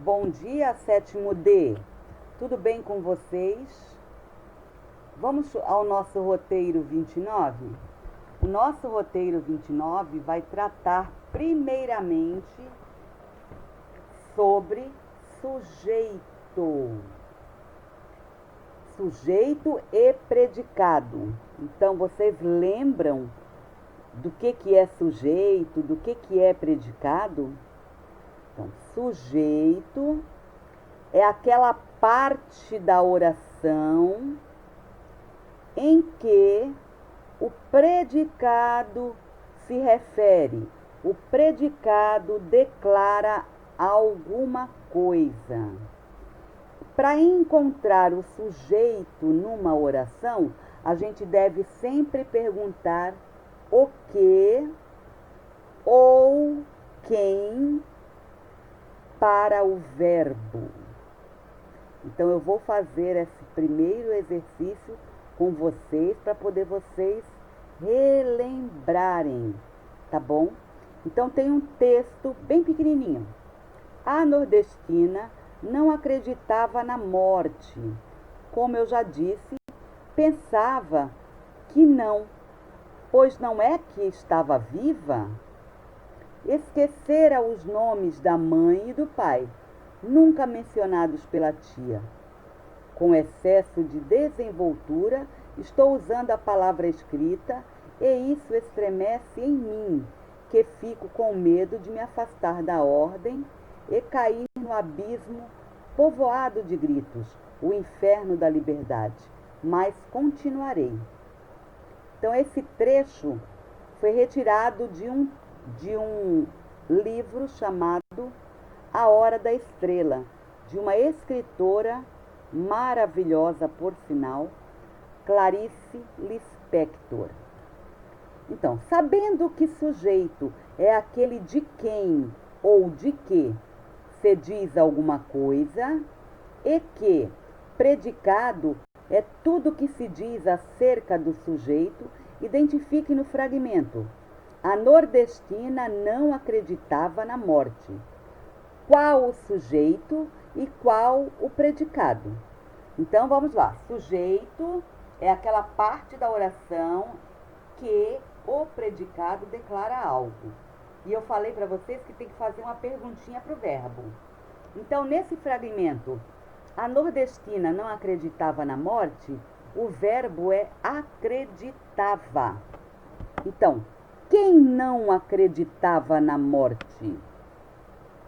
Bom dia, sétimo D. Tudo bem com vocês? Vamos ao nosso roteiro 29? O nosso roteiro 29 vai tratar primeiramente sobre sujeito. Sujeito e predicado. Então, vocês lembram do que é sujeito, do que é predicado? Então, sujeito é aquela parte da oração em que o predicado se refere, o predicado declara alguma coisa. Para encontrar o sujeito numa oração, a gente deve sempre perguntar o que ou quem para o verbo. Então eu vou fazer esse primeiro exercício com vocês para poder vocês relembrarem, tá bom? Então tem um texto bem pequenininho. A nordestina não acreditava na morte. Como eu já disse, pensava que não, pois não é que estava viva? Esquecera os nomes da mãe e do pai, nunca mencionados pela tia. Com excesso de desenvoltura, estou usando a palavra escrita e isso estremece em mim, que fico com medo de me afastar da ordem e cair no abismo povoado de gritos, o inferno da liberdade. Mas continuarei. Então, esse trecho foi retirado de um livro chamado A Hora da Estrela, de uma escritora maravilhosa, por sinal, Clarice Lispector. Então, sabendo que sujeito é aquele de quem ou de que se diz alguma coisa e que predicado é tudo que se diz acerca do sujeito, identifique no fragmento. A nordestina não acreditava na morte. Qual o sujeito e qual o predicado? Então vamos lá. Sujeito é aquela parte da oração que o predicado declara algo. E eu falei para vocês que tem que fazer uma perguntinha para o verbo. Então, nesse fragmento, a nordestina não acreditava na morte, o verbo é acreditava. Então, quem não acreditava na morte?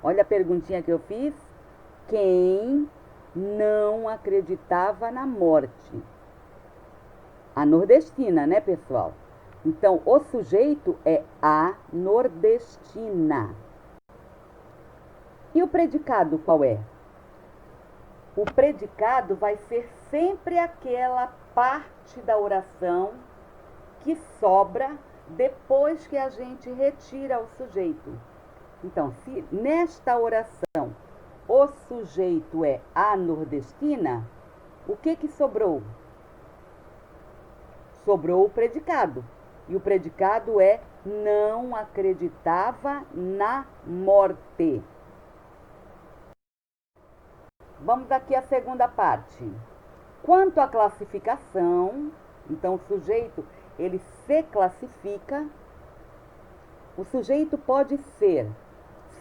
Olha a perguntinha que eu fiz. Quem não acreditava na morte? A nordestina, né, pessoal? Então, o sujeito é a nordestina. E o predicado qual é? O predicado vai ser sempre aquela parte da oração que sobra depois que a gente retira o sujeito. Então, se nesta oração o sujeito é a nordestina, o que sobrou? Sobrou o predicado. E o predicado é não acreditava na morte. Vamos aqui à segunda parte. Quanto à classificação, então o sujeito, ele se classifica. O sujeito pode ser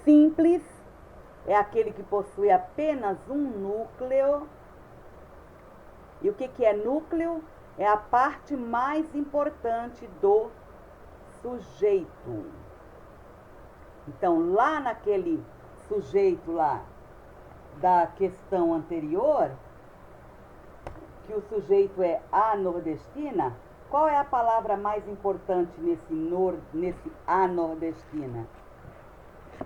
simples, é aquele que possui apenas um núcleo. E o que é núcleo? É a parte mais importante do sujeito. Então, lá naquele sujeito lá da questão anterior, que o sujeito é a nordestina, qual é a palavra mais importante nesse a nordestina?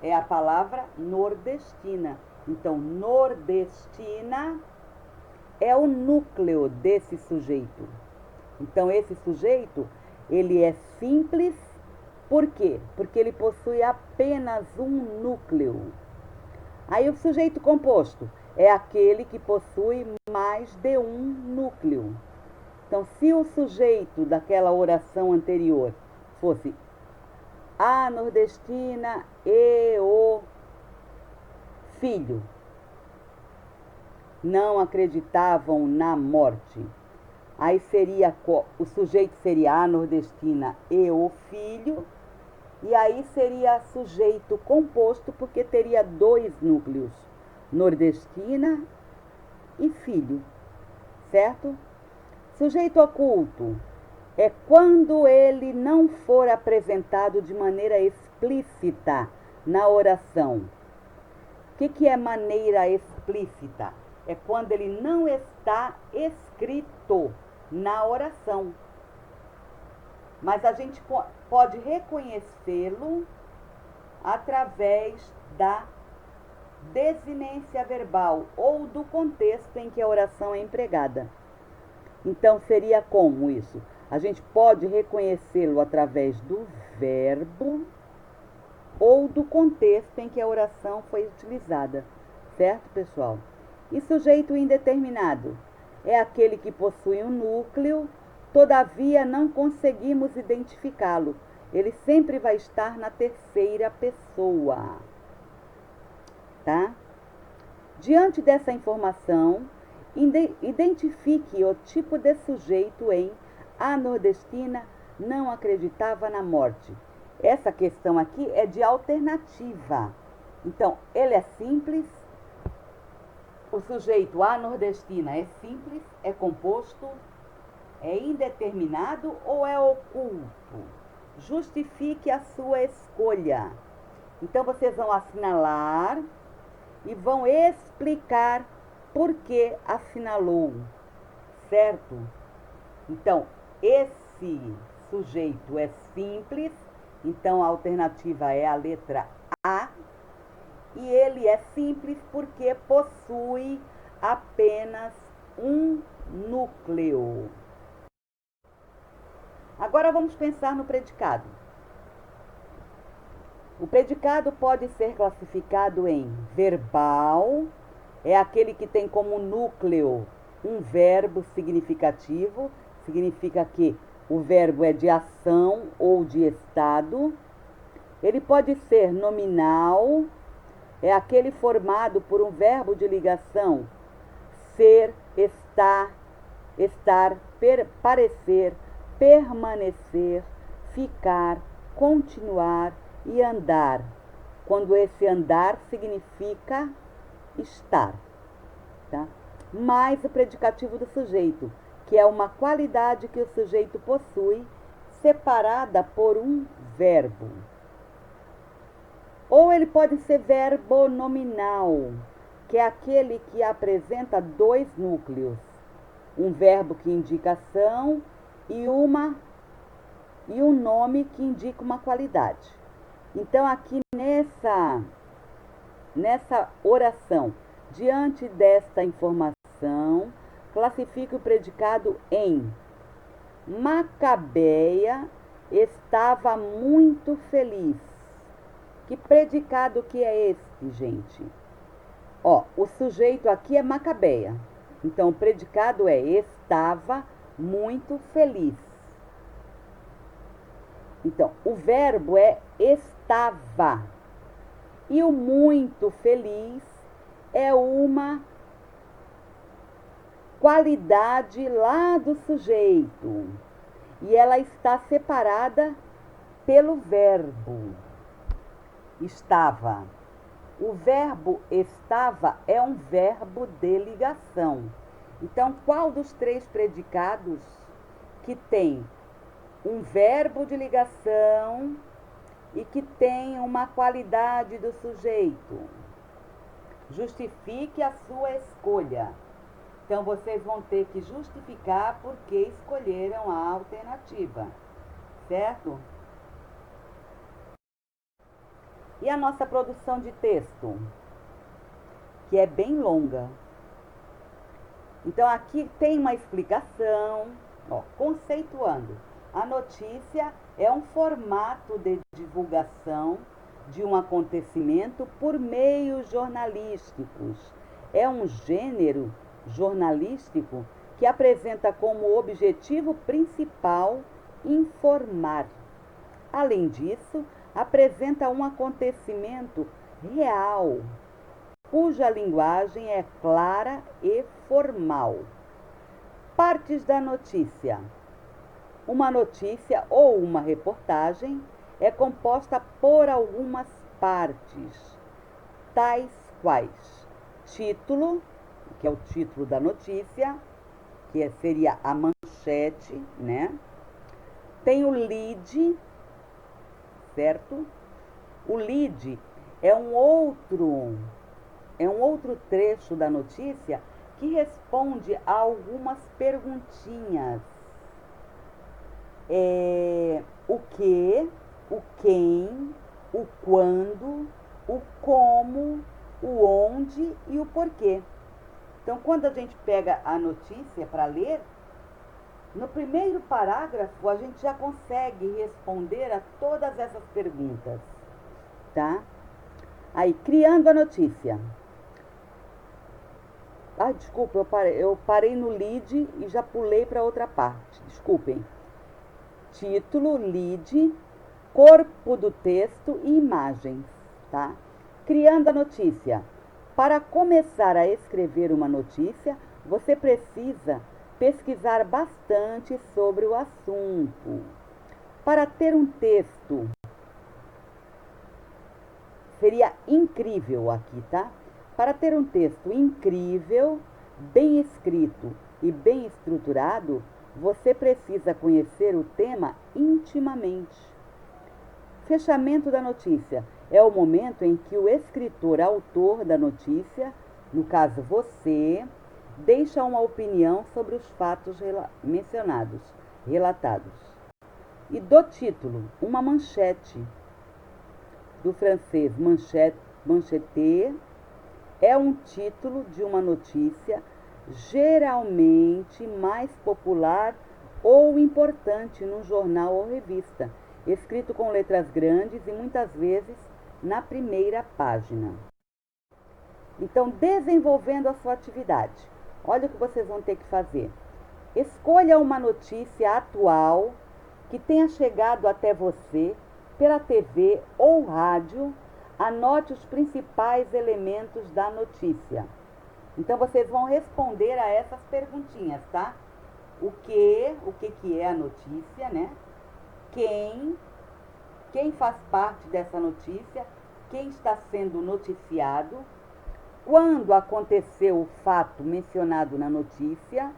É a palavra nordestina. Então, nordestina é o núcleo desse sujeito. Então, esse sujeito, ele é simples, por quê? Porque ele possui apenas um núcleo. Aí, o sujeito composto é aquele que possui mais de um núcleo. Então, se o sujeito daquela oração anterior fosse a nordestina e o filho, não acreditavam na morte. Aí seria, o sujeito seria a nordestina e o filho, e aí seria sujeito composto, porque teria dois núcleos, nordestina e filho, certo? Sujeito oculto é quando ele não for apresentado de maneira explícita na oração. O que é maneira explícita? É quando ele não está escrito na oração. Mas a gente pode reconhecê-lo através da desinência verbal ou do contexto em que a oração é empregada. Então, seria como isso? A gente pode reconhecê-lo através do verbo ou do contexto em que a oração foi utilizada. Certo, pessoal? E sujeito indeterminado é aquele que possui um núcleo, todavia não conseguimos identificá-lo. Ele sempre vai estar na terceira pessoa. Tá? Diante dessa informação, identifique o tipo de sujeito em a nordestina não acreditava na morte. Essa questão aqui é de alternativa. Então, ele é simples. O sujeito a nordestina é simples, é composto, é indeterminado ou é oculto? Justifique a sua escolha. Então, vocês vão assinalar e vão explicar por que assinalou, certo? Então, esse sujeito é simples, então a alternativa é a letra A. E ele é simples porque possui apenas um núcleo. Agora vamos pensar no predicado. O predicado pode ser classificado em verbal, é aquele que tem como núcleo um verbo significativo, significa que o verbo é de ação ou de estado. Ele pode ser nominal, é aquele formado por um verbo de ligação, ser, estar, parecer, permanecer, ficar, continuar e andar, quando esse andar significa estar, tá? Mais o predicativo do sujeito, que é uma qualidade que o sujeito possui, separada por um verbo. Ou ele pode ser verbo nominal, que é aquele que apresenta dois núcleos, um verbo que indica ação e um nome que indica uma qualidade. Então, aqui nessa oração, diante desta informação, classifique o predicado em Macabeia estava muito feliz. Que predicado que é este, gente? Ó, o sujeito aqui é Macabeia. Então, o predicado é estava muito feliz. Então, o verbo é estava. E o muito feliz é uma qualidade lá do sujeito. E ela está separada pelo verbo. Estava. O verbo estava é um verbo de ligação. Então, qual dos três predicados que tem um verbo de ligação e que tem uma qualidade do sujeito? Justifique a sua escolha. Então, vocês vão ter que justificar por que escolheram a alternativa, certo? E a nossa produção de texto, que é bem longa. Então, aqui tem uma explicação, ó, conceituando. A notícia é um formato de divulgação de um acontecimento por meios jornalísticos. É um gênero jornalístico que apresenta como objetivo principal informar. Além disso, apresenta um acontecimento real. cuja linguagem é clara e formal. Partes da notícia. Uma notícia ou uma reportagem é composta por algumas partes, tais quais título, que é o título da notícia, que seria a manchete, né? Tem o lead, certo? O lead é um outro trecho da notícia que responde a algumas perguntinhas. O que, o quem, o quando, o como, o onde e o porquê. Então, quando a gente pega a notícia para ler, no primeiro parágrafo a gente já consegue responder a todas essas perguntas, tá? Aí, criando a notícia. Desculpa, eu parei no lead e já pulei para outra parte. Desculpem. Título, lead, corpo do texto e imagens, tá? Criando a notícia. Para começar a escrever uma notícia, você precisa pesquisar bastante sobre o assunto. Para ter um texto, seria incrível aqui, tá? Para ter um texto incrível, bem escrito e bem estruturado, você precisa conhecer o tema intimamente. Fechamento da notícia é o momento em que o escritor, autor da notícia, no caso você, deixa uma opinião sobre os fatos relatados. E do título, uma manchete, do francês manchete, é um título de uma notícia geralmente mais popular ou importante num jornal ou revista, escrito com letras grandes e muitas vezes na primeira página. Então, desenvolvendo a sua atividade, olha o que vocês vão ter que fazer. Escolha uma notícia atual que tenha chegado até você pela TV ou rádio. Anote os principais elementos da notícia. Então, vocês vão responder a essas perguntinhas, tá? O que é a notícia, né? Quem faz parte dessa notícia, quem está sendo noticiado, quando aconteceu o fato mencionado na notícia,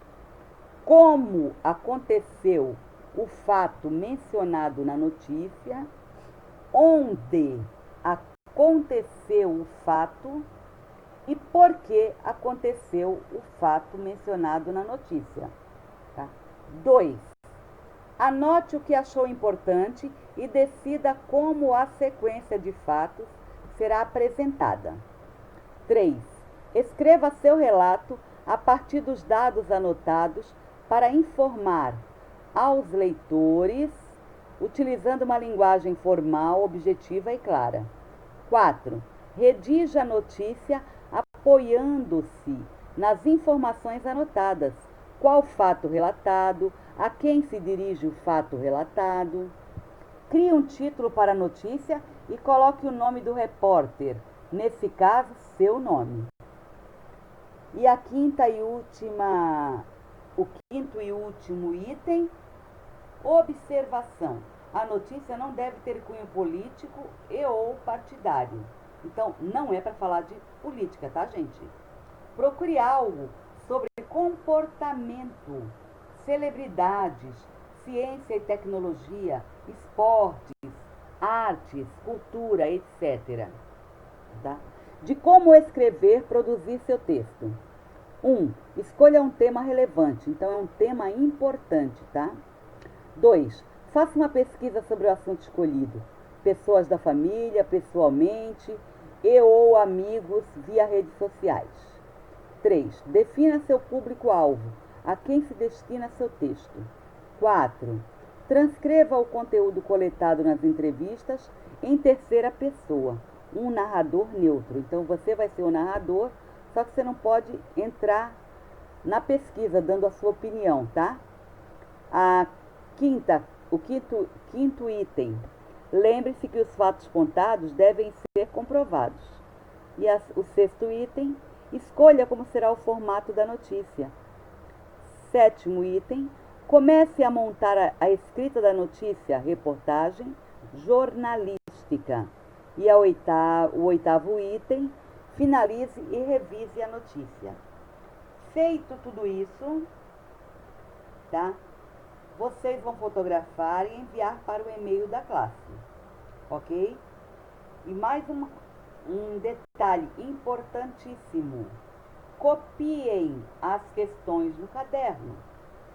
como aconteceu o fato mencionado na notícia, onde aconteceu o fato e por que aconteceu o fato mencionado na notícia. Tá? 2. Anote o que achou importante e decida como a sequência de fatos será apresentada. 3. Escreva seu relato a partir dos dados anotados para informar aos leitores, utilizando uma linguagem formal, objetiva e clara. 4. Redija a notícia apoiando-se nas informações anotadas. Qual fato relatado? A quem se dirige o fato relatado? Crie um título para a notícia e coloque o nome do repórter, nesse caso, seu nome. E o quinto e último item, observação. A notícia não deve ter cunho político e ou partidário. Então, não é para falar de política, tá, gente? Procure algo sobre comportamento, celebridades, ciência e tecnologia, esportes, artes, cultura, etc. Tá? De como escrever, produzir seu texto. 1. Escolha um tema relevante. Então, é um tema importante, tá? 2. Faça uma pesquisa sobre o assunto escolhido. Pessoas da família, pessoalmente e ou amigos via redes sociais. 3. Defina seu público-alvo. A quem se destina seu texto. 4. Transcreva o conteúdo coletado nas entrevistas em terceira pessoa. Um narrador neutro. Então, você vai ser o narrador, só que você não pode entrar na pesquisa dando a sua opinião, tá? O quinto item. Lembre-se que os fatos contados devem ser comprovados. E o sexto item, escolha como será o formato da notícia. Sétimo item, comece a montar a escrita da notícia, reportagem jornalística. E o oitavo item, finalize e revise a notícia. Feito tudo isso, tá? Vocês vão fotografar e enviar para o e-mail da classe, ok? E mais um detalhe importantíssimo: copiem as questões no caderno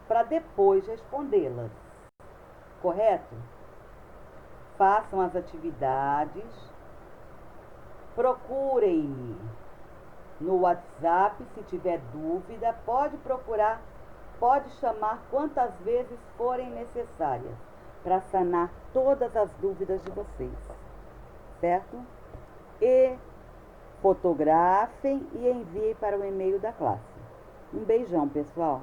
para depois respondê-las, correto? Façam as atividades, procurem-me no WhatsApp se tiver dúvida, pode procurar, pode chamar quantas vezes forem necessárias para sanar todas as dúvidas de vocês, certo? E fotografem e enviem para o e-mail da classe. Um beijão, pessoal!